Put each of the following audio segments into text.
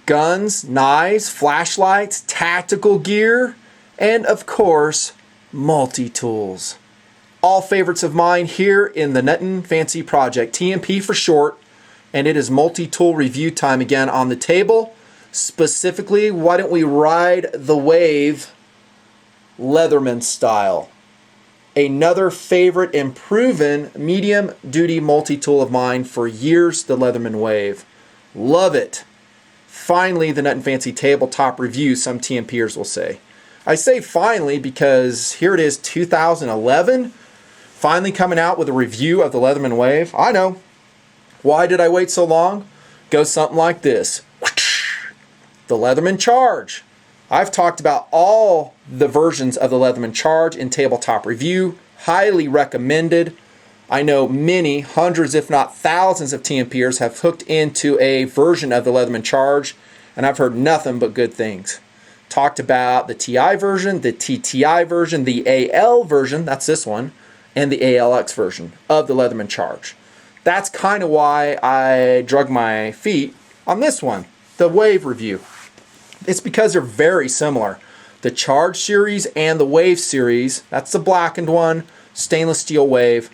guns, knives, flashlights, tactical gear, and of course, multi-tools. All favorites of mine here in the Nutnfancy project, TMP for short, and it is multi-tool review time again on the table. Specifically, why don't we ride the wave Leatherman style? Another favorite and proven medium duty multi-tool of mine for years, the Leatherman Wave. Love it. Finally, the Nutnfancy tabletop review, some TMPers will say. I say finally because here it is, 2011, finally coming out with a review of the Leatherman Wave. I know. Why did I wait so long? Goes something like this. The Leatherman Charge. I've talked about all the versions of the Leatherman Charge in tabletop review. Highly recommended. I know many, hundreds if not thousands of TMPers have hooked into a version of the Leatherman Charge, and I've heard nothing but good things. Talked about the TI version, the TTI version, the AL version, that's this one, and the ALX version of the Leatherman Charge. That's kind of why I drug my feet on this one, the Wave review. It's because they're very similar. The Charge series and the Wave series, that's the blackened one, stainless steel Wave,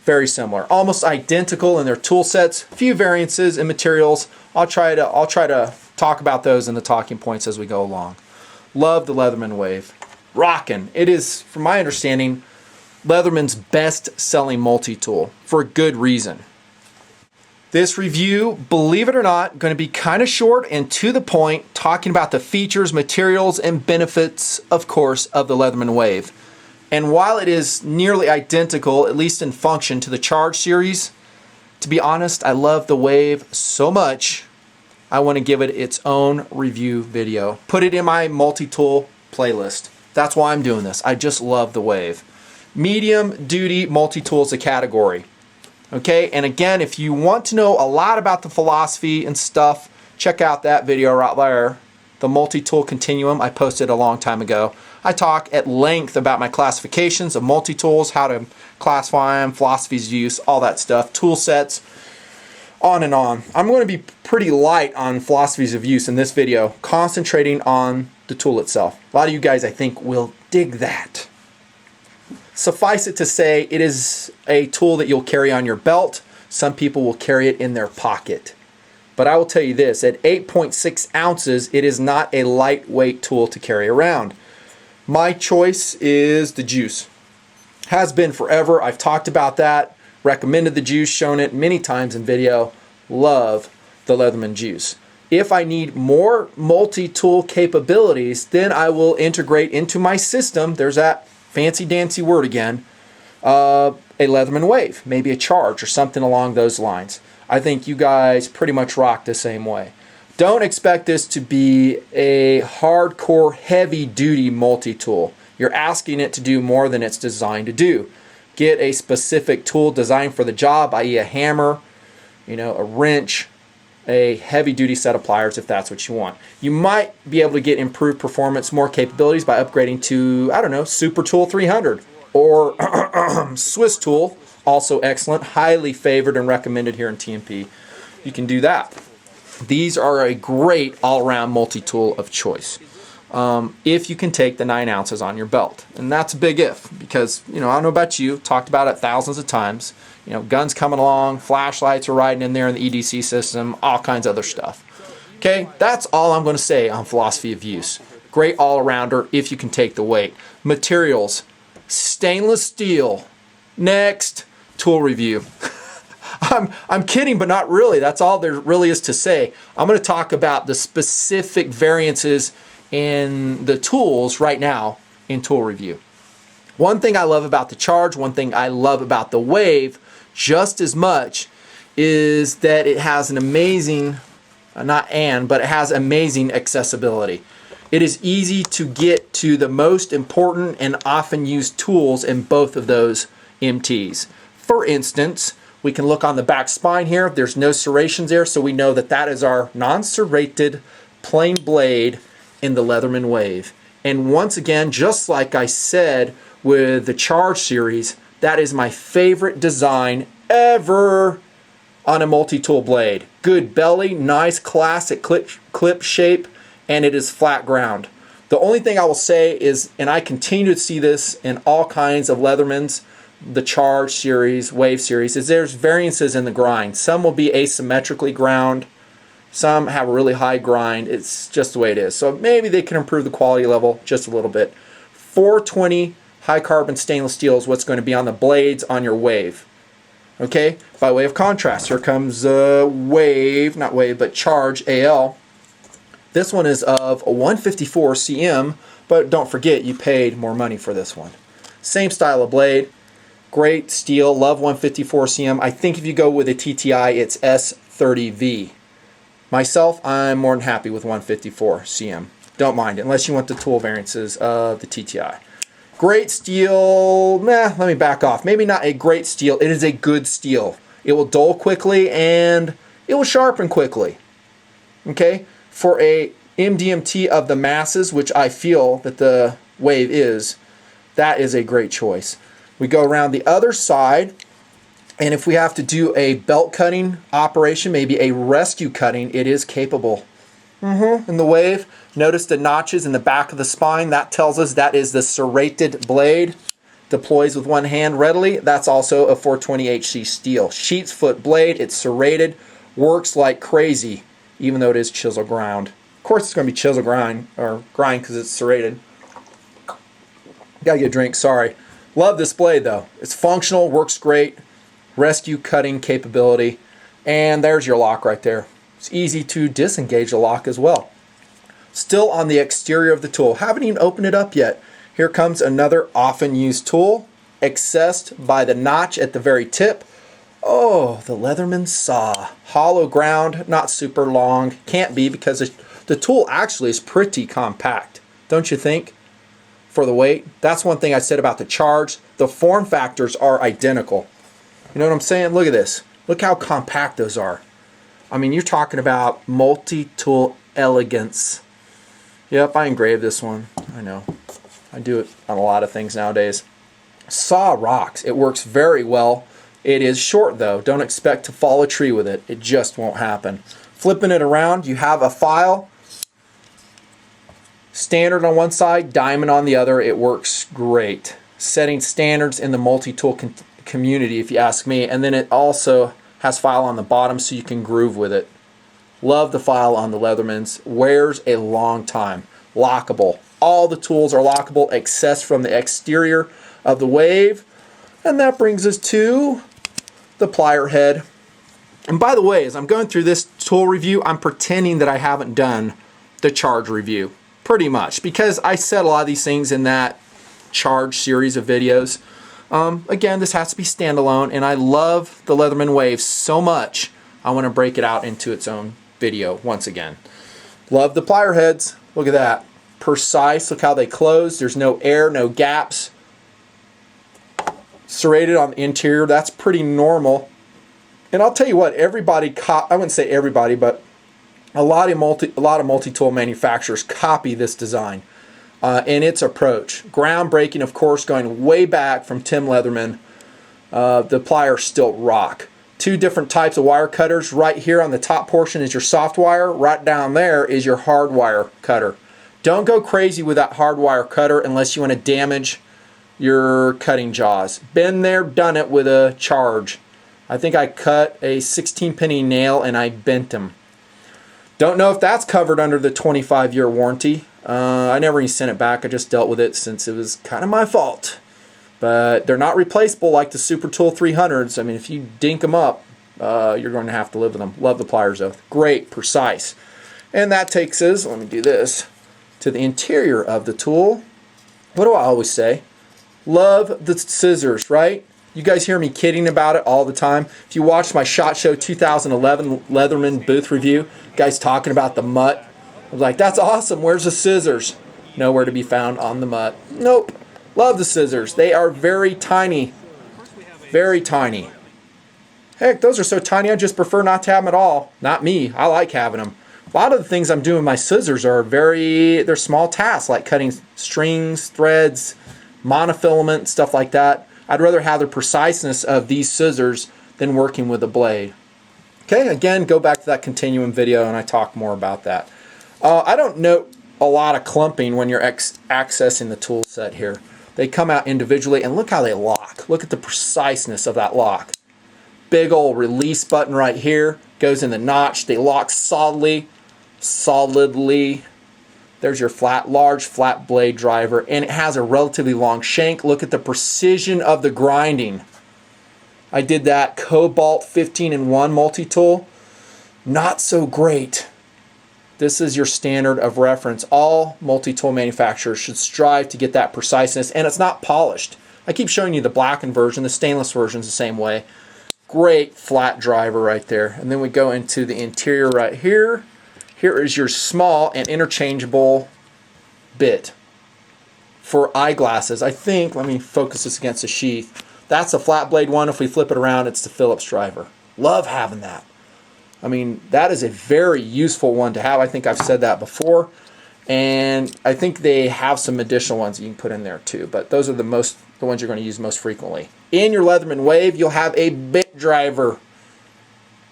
very similar. Almost identical in their tool sets, few variances in materials. I'll try to talk about those in the talking points as we go along. Love the Leatherman Wave. Rockin'. It is, from my understanding, Leatherman's best-selling multi-tool for a good reason. This review, believe it or not, going to be kind of short and to the point, talking about the features, materials, and benefits, of course, of the Leatherman Wave. And while it is nearly identical, at least in function, to the Charge series, to be honest, I love the Wave so much, I want to give it its own review video. Put it in my multi-tool playlist. That's why I'm doing this. I just love the Wave. Medium duty multi-tool is a category. Okay, and again, if you want to know a lot about the philosophy and stuff, check out that video right there, the multi-tool continuum I posted a long time ago. I talk at length about my classifications of multi-tools, how to classify them, philosophies of use, all that stuff, tool sets, on and on. I'm going to be pretty light on philosophies of use in this video, concentrating on the tool itself. A lot of you guys, I think, will dig that. Suffice it to say, it is a tool that you'll carry on your belt. Some people will carry it in their pocket. But I will tell you this, at 8.6 ounces, it is not a lightweight tool to carry around. My choice is the Juice. Has been forever. I've talked about that, recommended the Juice, shown it many times in video. Love the Leatherman Juice. If I need more multi-tool capabilities, then I will integrate into my system, there's that fancy dancy word again, a Leatherman Wave, maybe a Charge or something along those lines. I think you guys pretty much rock the same way. Don't expect this to be a hardcore heavy duty multi-tool. You're asking it to do more than it's designed to do. Get a specific tool designed for the job, i.e. a hammer, a wrench, a heavy duty set of pliers if that's what you want. You might be able to get improved performance, more capabilities by upgrading to, I don't know, Super Tool 300 or Swiss Tool, also excellent, highly favored and recommended here in TMP. You can do that. These are a great all-around multi-tool of choice. If you can take the 9 ounces on your belt. And that's a big if, because, I don't know about you, talked about it thousands of times. Guns coming along, flashlights are riding in there in the EDC system, all kinds of other stuff. Okay, that's all I'm going to say on philosophy of use. Great all-arounder if you can take the weight. Materials, stainless steel. Next, tool review. I'm kidding, but not really. That's all there really is to say. I'm going to talk about the specific variances in the tools right now in tool review. One thing I love about the Charge, one thing I love about the Wave just as much is that it has an amazing, but it has amazing accessibility. It is easy to get to the most important and often used tools in both of those MTs. For instance, we can look on the back spine here. There's no serrations there, so we know that that is our non-serrated plain blade in the Leatherman Wave. And once again, just like I said with the Charge series, that is my favorite design ever. on a multi-tool blade. Good belly, nice classic clip shape, and it is flat ground. The only thing I will say is, and I continue to see this in all kinds of Leathermans, the Charge series, Wave series, is there's variances in the grind. Some will be asymmetrically ground. Some have a really high grind. It's just the way it is. So maybe they can improve the quality level just a little bit. 420 high carbon stainless steel is what's going to be on the blades on your Wave. Okay, by way of contrast, here comes Wave, not Wave, but Charge AL. This one is of a 154 cm, but don't forget you paid more money for this one. Same style of blade, great steel, love 154 cm. I think if you go with a TTI, it's S30V. Myself, I'm more than happy with 154 cm. Don't mind it, unless you want the tool variances of the TTI. Great steel, let me back off. Maybe not a great steel, it is a good steel. It will dull quickly and it will sharpen quickly. Okay, for a MDMT of the masses, which I feel that the Wave is, that is a great choice. We go around the other side, and if we have to do a belt cutting operation, maybe a rescue cutting, it is capable. In the Wave, notice the notches in the back of the spine. That tells us that is the serrated blade. Deploys with one hand readily. That's also a 420HC steel. Sheepsfoot blade, it's serrated, works like crazy, even though it is chisel ground. Of course it's going to be chisel grind, or grind because it's serrated. Gotta get a drink, sorry. Love this blade though. It's functional, works great. Rescue cutting capability. And there's your lock right there. It's easy to disengage the lock as well. Still on the exterior of the tool. Haven't even opened it up yet. Here comes another often used tool, accessed by the notch at the very tip. Oh, the Leatherman saw. Hollow ground, not super long. Can't be because the tool actually is pretty compact. Don't you think? For the weight. That's one thing I said about the Charge. The form factors are identical. You know what I'm saying? Look at this. Look how compact those are. I mean, you're talking about multi-tool elegance. Yep, I engraved this one. I know. I do it on a lot of things nowadays. Saw rocks. It works very well. It is short though. Don't expect to fall a tree with it. It just won't happen. Flipping it around, you have a file. Standard on one side, diamond on the other. It works great. Setting standards in the multi-tool community, if you ask me. And then it also has file on the bottom so you can groove with it. Love the file on the Leathermans. Wears a long time. Lockable. All the tools are lockable, accessed from the exterior of the Wave. And that brings us to the plier head. And by the way, as I'm going through this tool review, I'm pretending that I haven't done the Charge review. Pretty much. Because I said a lot of these things in that Charge series of videos. Again, this has to be standalone, and I love the Leatherman Wave so much, I want to break it out into its own video once again. Love the plier heads. Look at that. Precise. Look how they close. There's no air, no gaps. Serrated on the interior. That's pretty normal. And I'll tell you what, everybody, I wouldn't say everybody, but a lot of multi-tool manufacturers copy this design. In its approach. Groundbreaking, of course, going way back from Tim Leatherman. The pliers still rock. Two different types of wire cutters. Right here on the top portion is your soft wire. Right down there is your hard wire cutter. Don't go crazy with that hard wire cutter unless you want to damage your cutting jaws. Been there, done it with a Charge. I think I cut a 16-penny nail and I bent them. Don't know if that's covered under the 25-year warranty. I never even sent it back. I just dealt with it since it was kind of my fault. But they're not replaceable like the Super Tool 300s. I mean, if you dink them up, you're going to have to live with them. Love the pliers though. Great, precise. And that takes us, let me do this, to the interior of the tool. What do I always say? Love the scissors, right? You guys hear me kidding about it all the time. If you watched my SHOT Show 2011 Leatherman booth review, guys talking about the mutt. I was like, that's awesome. Where's the scissors? Nowhere to be found on the mutt. Nope. Love the scissors. They are very tiny. Very tiny. Heck, those are so tiny I just prefer not to have them at all. Not me. I like having them. A lot of the things I'm doing with my scissors are they're small tasks, like cutting strings, threads, monofilament, stuff like that. I'd rather have the preciseness of these scissors than working with a blade. Okay, again, go back to that continuum video and I talk more about that. I don't note a lot of clumping when you're accessing the tool set here. They come out individually, and look how they lock. Look at the preciseness of that lock. Big old release button right here, goes in the notch. They lock solidly. There's your large flat blade driver, and it has a relatively long shank. Look at the precision of the grinding. I did that Cobalt 15-in-1 multi-tool. Not so great. This is your standard of reference. All multi-tool manufacturers should strive to get that preciseness, and it's not polished. I keep showing you the blackened version. The stainless version is the same way. Great flat driver right there. And then we go into the interior right here. Here is your small and interchangeable bit for eyeglasses. I think, let me focus this against the sheath. That's a flat blade one. If we flip it around, it's the Phillips driver. Love having that. I mean, that is a very useful one to have. I think I've said that before. And I think they have some additional ones you can put in there too. But those are the ones you're going to use most frequently. In your Leatherman Wave, you'll have a bit driver.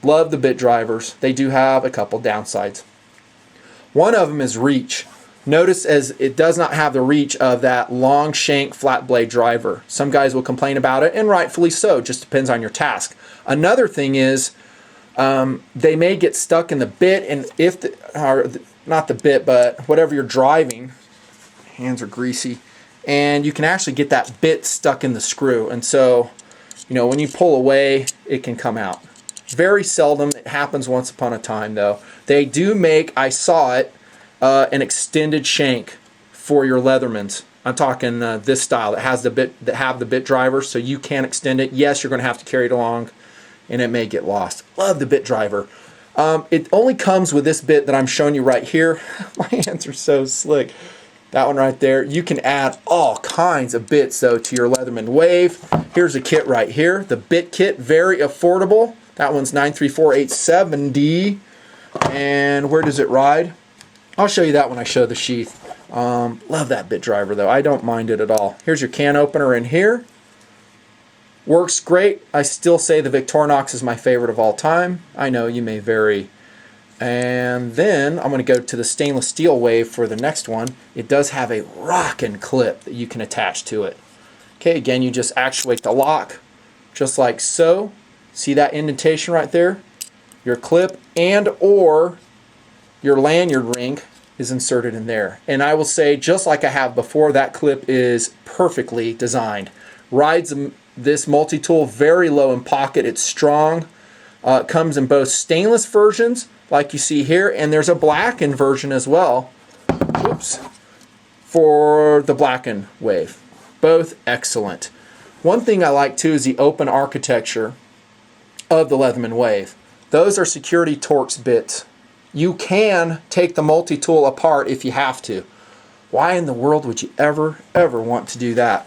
Love the bit drivers. They do have a couple downsides. One of them is reach. Notice as it does not have the reach of that long shank flat blade driver. Some guys will complain about it, and rightfully so. Just depends on your task. Another thing is they may get stuck in the bit, and not the bit, but whatever you're driving, hands are greasy, and you can actually get that bit stuck in the screw. And so, when you pull away, it can come out. Very seldom. It happens once upon a time, though. They do make, I saw it, an extended shank for your Leathermans. I'm talking this style that has the bit driver, so you can extend it. Yes, you're going to have to carry it along, and it may get lost. Love the bit driver. It only comes with this bit that I'm showing you right here. My hands are so slick. That one right there. You can add all kinds of bits, though, to your Leatherman Wave. Here's a kit right here. The bit kit, very affordable. That one's $934,870. And where does it ride? I'll show you that when I show the sheath. Love that bit driver, though. I don't mind it at all. Here's your can opener in here. Works great. I still say the Victorinox is my favorite of all time. I know you may vary. And then I'm going to go to the stainless steel Wave for the next one. It does have a rockin' clip that you can attach to it. Okay, again, you just actuate the lock just like so. See that indentation right there? Your clip and or your lanyard ring is inserted in there. And I will say, just like I have before, that clip is perfectly designed. Rides this multi-tool very low in pocket. It's strong. It comes in both stainless versions, like you see here, and there's a blackened version as well. Whoops. For the blackened Wave. Both excellent. One thing I like too is the open architecture of the Leatherman Wave. Those are security Torx bits. You can take the multi-tool apart if you have to. Why in the world would you ever want to do that?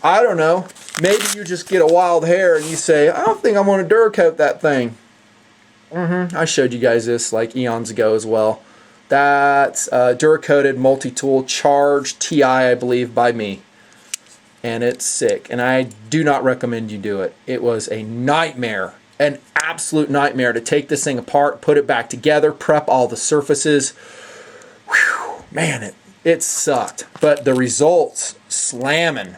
I don't know. Maybe you just get a wild hair and you say, I don't think I'm going to Duracoat that thing. I showed you guys this like eons ago as well. That's Duracoated multi-tool Charge TI, I believe, by me. And it's sick. And I do not recommend you do it. It was a nightmare. An absolute nightmare to take this thing apart, put it back together, prep all the surfaces. Whew, man, it sucked. But the results, slamming.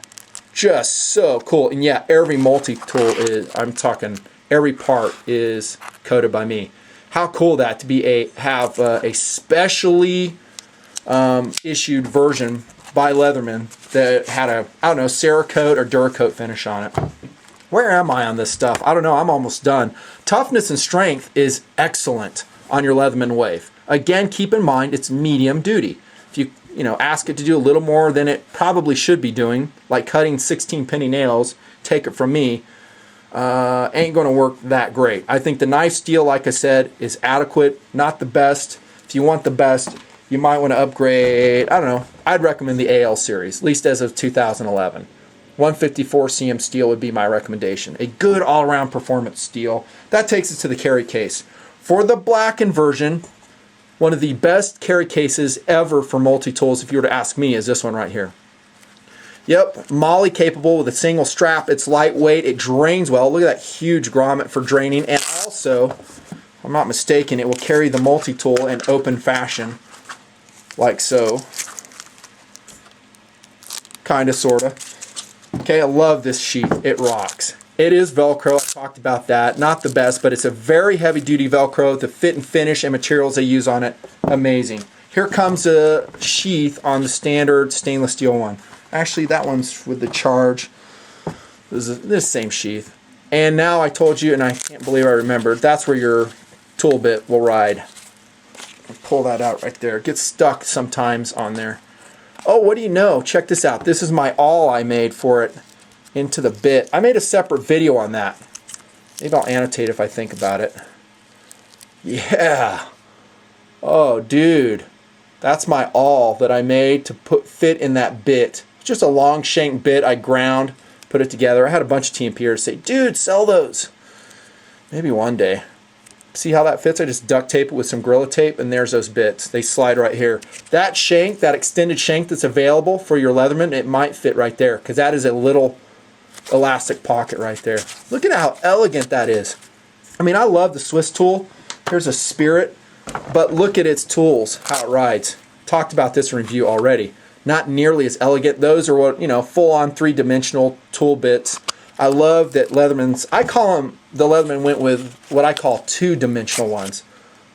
Just so cool. And yeah, every multi-tool is, I'm talking every part is coated by me. How cool that to be have a specially issued version by Leatherman that had a, I don't know, Cerakote or Duracoat finish on it. Where am I on this stuff? I don't know. I'm almost done. Toughness and strength is excellent on your Leatherman Wave. Again, keep in mind it's medium duty. If you ask it to do a little more than it probably should be doing, like cutting 16 penny nails, take it from me, ain't going to work that great. I think the knife steel, like I said, is adequate. Not the best. If you want the best, you might want to upgrade. I don't know. I'd recommend the AL series, at least as of 2011. 154 cm steel would be my recommendation. A good all-around performance steel. That takes us to the carry case. For the blackened version, one of the best carry cases ever for multi-tools, if you were to ask me, is this one right here. Yep, MOLLE capable with a single strap. It's lightweight. It drains well. Look at that huge grommet for draining. And also, I'm not mistaken, it will carry the multi-tool in open fashion, like so. Kinda, sorta. Okay, I love this sheath. It rocks. It is Velcro. I talked about that. Not the best, but it's a very heavy-duty Velcro. The fit and finish and materials they use on it, amazing. Here comes a sheath on the standard stainless steel one. Actually, that one's with the Charge. This same sheath. And now I told you, and I can't believe I remembered, that's where your tool bit will ride. I'll pull that out right there. It gets stuck sometimes on there. Oh, what do you know? Check this out. This is my awl I made for it into the bit. I made a separate video on that. Maybe I'll annotate if I think about it. Yeah. Oh, dude. That's my awl that I made to fit in that bit. It's just a long shank bit I ground, put it together. I had a bunch of TMPers say, dude, sell those. Maybe one day. See how that fits? I just duct tape it with some Gorilla Tape, and there's those bits. They slide right here. That shank, that extended shank that's available for your Leatherman, it might fit right there, because that is a little elastic pocket right there. Look at how elegant that is. I mean, I love the Swiss tool. Here's a Spirit, but look at its tools, how it rides. Talked about this in review already. Not nearly as elegant. Those are what, you know, full-on three-dimensional tool bits. I love that Leathermans, I call them, the Leatherman went with what I call two-dimensional ones.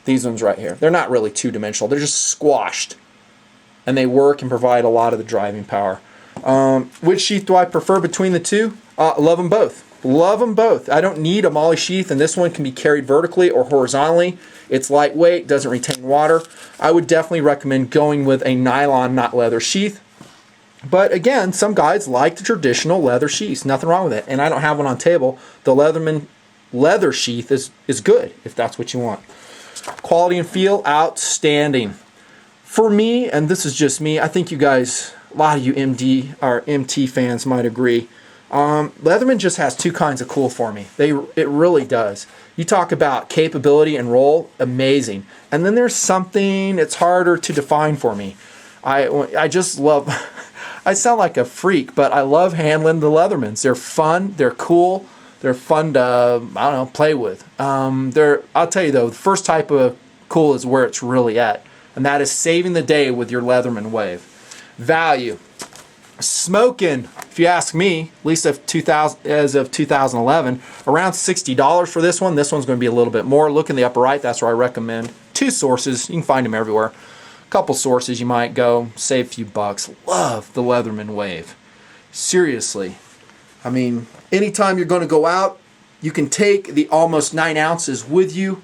These ones right here. They're not really two-dimensional. They're just squashed. And they work and provide a lot of the driving power. Which sheath do I prefer between the two? Love them both. Love them both. I don't need a molly sheath, and this one can be carried vertically or horizontally. It's lightweight, doesn't retain water. I would definitely recommend going with a nylon, not leather sheath. But again, some guys like the traditional leather sheaths. Nothing wrong with it. And I don't have one on table. The Leatherman leather sheath is good, if that's what you want. Quality and feel, outstanding. For me, and this is just me, I think you guys, a lot of you MT fans might agree. Leatherman just has two kinds of cool for me. It really does. You talk about capability and roll, amazing. And then there's something it's harder to define for me. I just love, I sound like a freak, but I love handling the Leathermans. They're fun, they're cool, they're fun to, I don't know, play with. I'll tell you though, the first type of cool is where it's really at. And that is saving the day with your Leatherman wave. Value. Smoking, if you ask me, at least as of 2011, around $60 for this one. This one's going to be a little bit more. Look in the upper right, that's where I recommend. Two sources, you can find them everywhere. A couple sources you might go, save a few bucks. Love the Leatherman wave. Seriously. I mean, anytime you're going to go out, you can take the almost 9 ounces with you.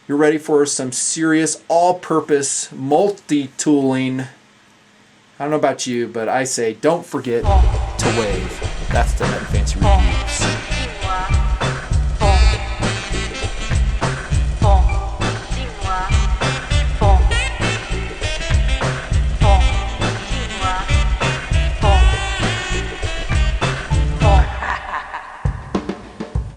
You're ready for some serious all-purpose multi-tooling. I don't know about you, but I say don't forget to wave. That's the Nutnfancy review.